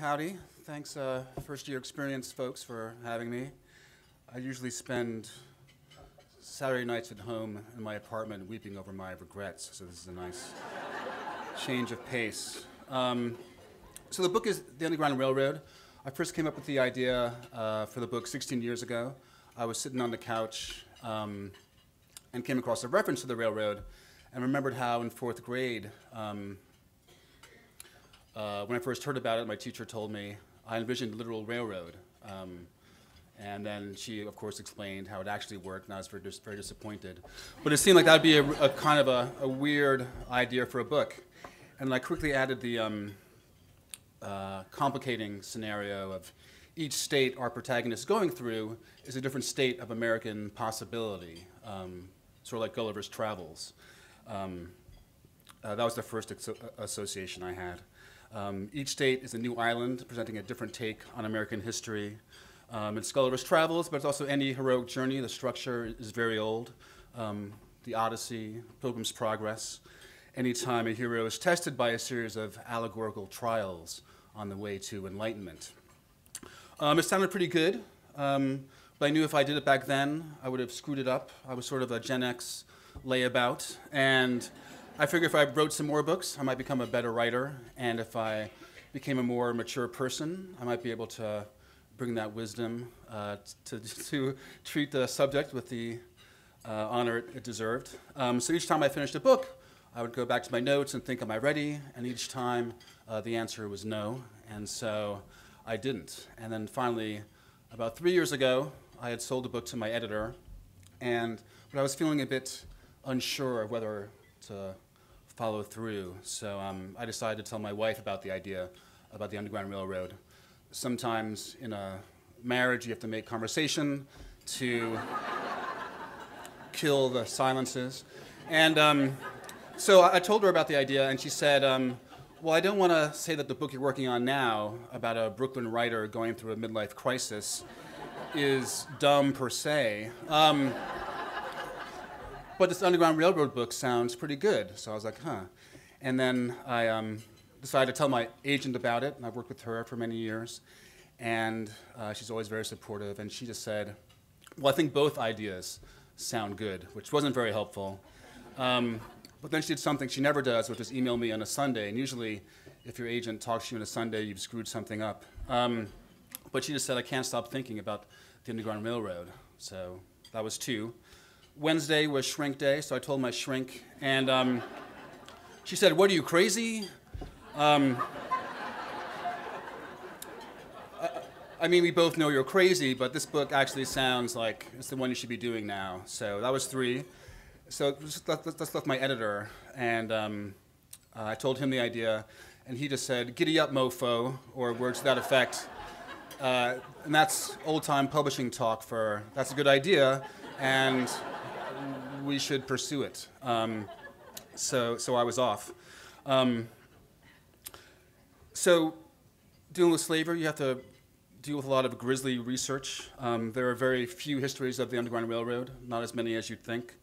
howdy. Thanks, first-year experience folks, for having me. I usually spend Saturday nights at home in my apartment weeping over my regrets, so this is a nice change of pace. So the book is The Underground Railroad. I first came up with the idea for the book 16 years ago. I was sitting on the couch and came across a reference to the railroad and remembered how in fourth grade, when I first heard about it, my teacher told me I envisioned a literal railroad. And then she, of course, explained how it actually worked, and I was very disappointed. But it seemed like that would be a kind of a weird idea for a book. And I quickly added the complicating scenario of each state our protagonist is going through is a different state of American possibility, sort of like Gulliver's Travels. That was the first association I had. Each state is a new island presenting a different take on American history. It's Gulliver's Travels, but it's also any heroic journey. The structure is very old. The Odyssey, Pilgrim's Progress. Anytime a hero is tested by a series of allegorical trials on the way to enlightenment. It sounded pretty good, but I knew if I did it back then, I would have screwed it up. I was sort of a Gen X layabout, and I figured if I wrote some more books, I might become a better writer, and if I became a more mature person, I might be able to bring that wisdom to treat the subject with the honor it deserved. So each time I finished a book, I would go back to my notes and think, am I ready? And each time the answer was no, and so I didn't. And then finally, about 3 years ago, I had sold the book to my editor, but I was feeling a bit unsure of whether to follow through. So I decided to tell my wife about the idea about the Underground Railroad. Sometimes in a marriage, you have to make conversation to kill the silences. And so I told her about the idea, and she said, well, I don't want to say that the book you're working on now about a Brooklyn writer going through a midlife crisis is dumb per se. But this Underground Railroad book sounds pretty good. So I was like, huh. And then I decided to tell my agent about it, and I've worked with her for many years. And she's always very supportive. And she just said, well, I think both ideas sound good, which wasn't very helpful. But then she did something she never does, which is email me on a Sunday. And usually, if your agent talks to you on a Sunday, you've screwed something up. But she just said, I can't stop thinking about the Underground Railroad. So that was 2. Wednesday was shrink day, so I told my shrink. And she said, what are you, crazy? I mean, we both know you're crazy, but this book actually sounds like it's the one you should be doing now. So that was 3. So let's left my editor, and I told him the idea, and he just said, giddy up, mofo, or words to that effect. And that's old-time publishing talk for, that's a good idea, and we should pursue it. So I was off. So dealing with slavery, you have to deal with a lot of grisly research. There are very few histories of the Underground Railroad, not as many as you'd think.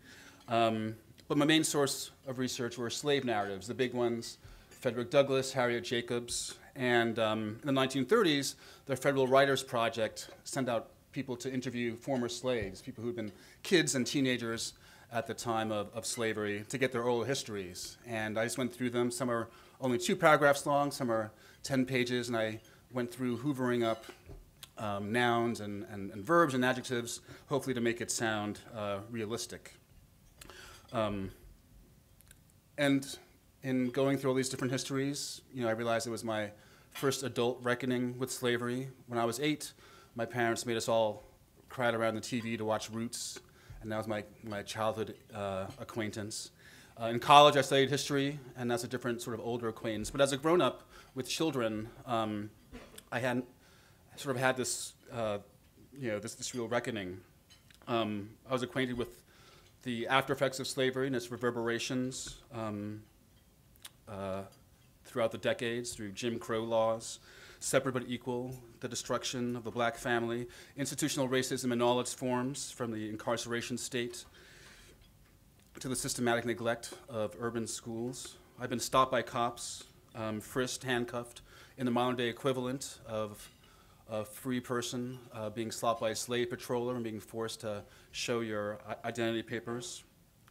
But my main source of research were slave narratives, the big ones, Frederick Douglass, Harriet Jacobs, and in the 1930s, the Federal Writers Project sent out people to interview former slaves, people who'd been kids and teenagers at the time of slavery, to get their oral histories. And I just went through them. Some are only 2 paragraphs long, some are 10 pages, and I went through hoovering up nouns and verbs and adjectives, hopefully to make it sound realistic. And in going through all these different histories, I realized it was my first adult reckoning with slavery. When I was 8, my parents made us all crowd around the TV to watch Roots, and that was my childhood acquaintance. In college, I studied history, and that's a different sort of older acquaintance. But as a grown-up with children, I had sort of had this, this real reckoning. I was acquainted with the after effects of slavery and its reverberations throughout the decades, through Jim Crow laws, separate but equal, the destruction of the black family, institutional racism in all its forms, from the incarceration state to the systematic neglect of urban schools. I've been stopped by cops, frisked, handcuffed, in the modern day equivalent of a free person being stopped by a slave patroller and being forced to show your identity papers.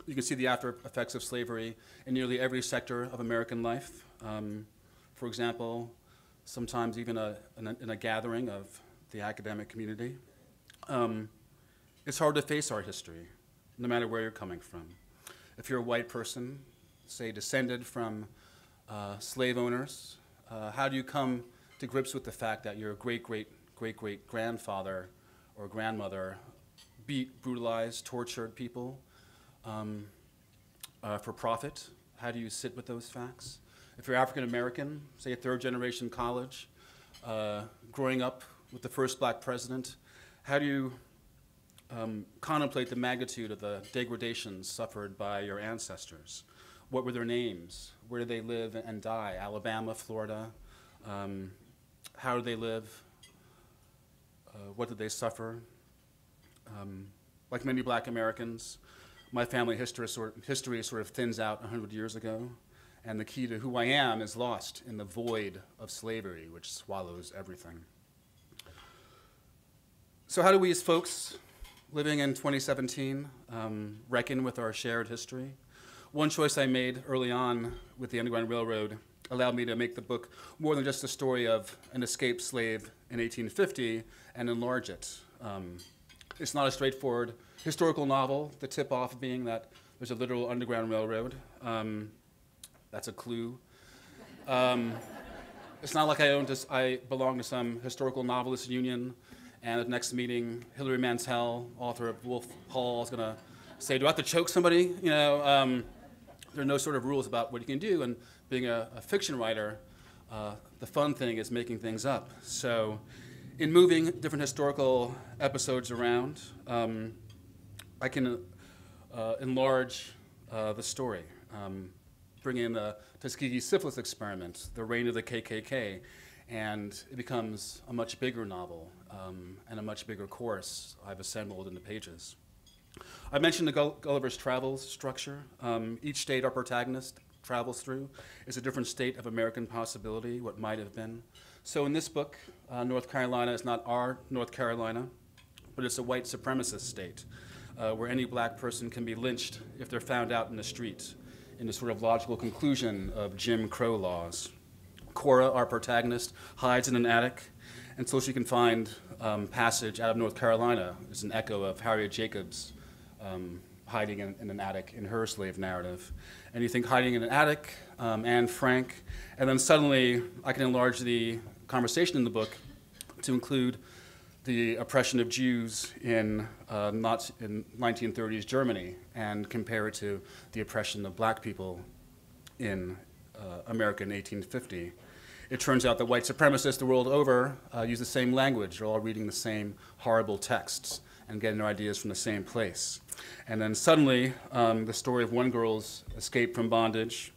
You can see the after effects of slavery in nearly every sector of American life. For example, sometimes even in a gathering of the academic community. It's hard to face our history, no matter where you're coming from. If you're a white person, say descended from slave owners, how do you come to grips with the fact that your great-great-great-great-grandfather or grandmother beat, brutalized, tortured people for profit? How do you sit with those facts? If you're African American, say a third-generation college, growing up with the first black president, how do you contemplate the magnitude of the degradations suffered by your ancestors? What were their names? Where did they live and die? Alabama, Florida? How did they live? What did they suffer? Like many black Americans, my family history sort of thins out 100 years ago, and the key to who I am is lost in the void of slavery, which swallows everything. So how do we as folks living in 2017 reckon with our shared history? One choice I made early on with the Underground Railroad allowed me to make the book more than just a story of an escaped slave in 1850 and enlarge it. It's not a straightforward historical novel, the tip-off being that there's a literal Underground Railroad. That's a clue. It's not like I belong to some historical novelist union, and at the next meeting, Hilary Mantel, author of Wolf Hall, is going to say, do I have to choke somebody? You know, there are no sort of rules about what you can do, and being a fiction writer, the fun thing is making things up. So in moving different historical episodes around, I can enlarge the story. Bring in the Tuskegee syphilis experiment, the reign of the KKK, and it becomes a much bigger novel and a much bigger course I've assembled in the pages. I mentioned the Gulliver's Travels structure. Each state our protagonist travels through is a different state of American possibility, what might have been. So in this book, North Carolina is not our North Carolina, but it's a white supremacist state where any black person can be lynched if they're found out in the street, in the sort of logical conclusion of Jim Crow laws. Cora, our protagonist, hides in an attic, and so she can find passage out of North Carolina. It's an echo of Harriet Jacobs hiding in an attic in her slave narrative. And you think hiding in an attic, Anne Frank, and then suddenly I can enlarge the conversation in the book to include the oppression of Jews in 1930s Germany and compare it to the oppression of black people in America in 1850. It turns out that white supremacists the world over use the same language. They're all reading the same horrible texts and getting their ideas from the same place. And then suddenly, the story of one girl's escape from bondage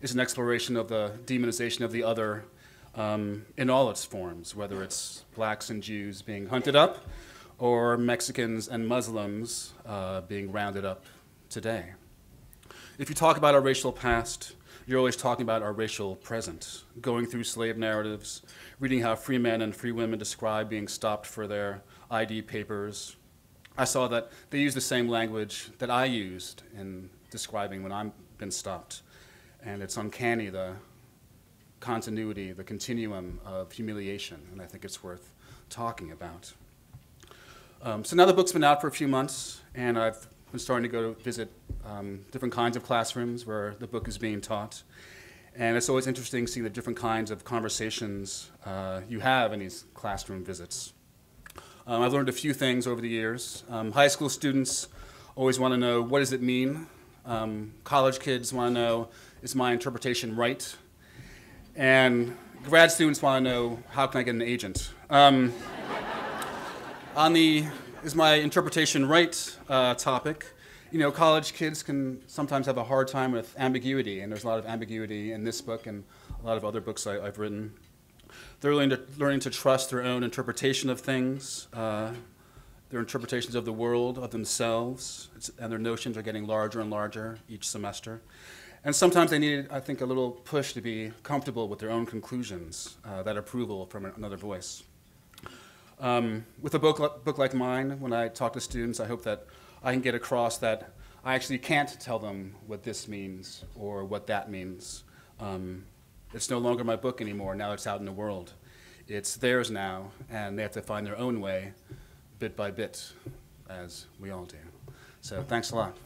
is an exploration of the demonization of the other in all its forms, whether it's blacks and Jews being hunted up or Mexicans and Muslims being rounded up today. If you talk about our racial past, you're always talking about our racial present, going through slave narratives, reading how free men and free women describe being stopped for their ID papers. I saw that they use the same language that I used in describing when I've been stopped. And it's uncanny, the continuity, the continuum of humiliation, and I think it's worth talking about. So now the book's been out for a few months, and I've been starting to go to visit different kinds of classrooms where the book is being taught. And it's always interesting seeing the different kinds of conversations you have in these classroom visits. I've learned a few things over the years. High school students always want to know, what does it mean? College kids want to know, is my interpretation right? And grad students want to know, how can I get an agent? On the is my interpretation right topic, you know, college kids can sometimes have a hard time with ambiguity, and there's a lot of ambiguity in this book and a lot of other books I've written. They're learning to trust their own interpretation of things, their interpretations of the world, of themselves, and their notions are getting larger and larger each semester. And sometimes they needed, I think, a little push to be comfortable with their own conclusions, that approval from another voice. With a book like mine, when I talk to students, I hope that I can get across that I actually can't tell them what this means or what that means. It's no longer my book anymore. Now it's out in the world. It's theirs now, and they have to find their own way, bit by bit, as we all do. So thanks a lot.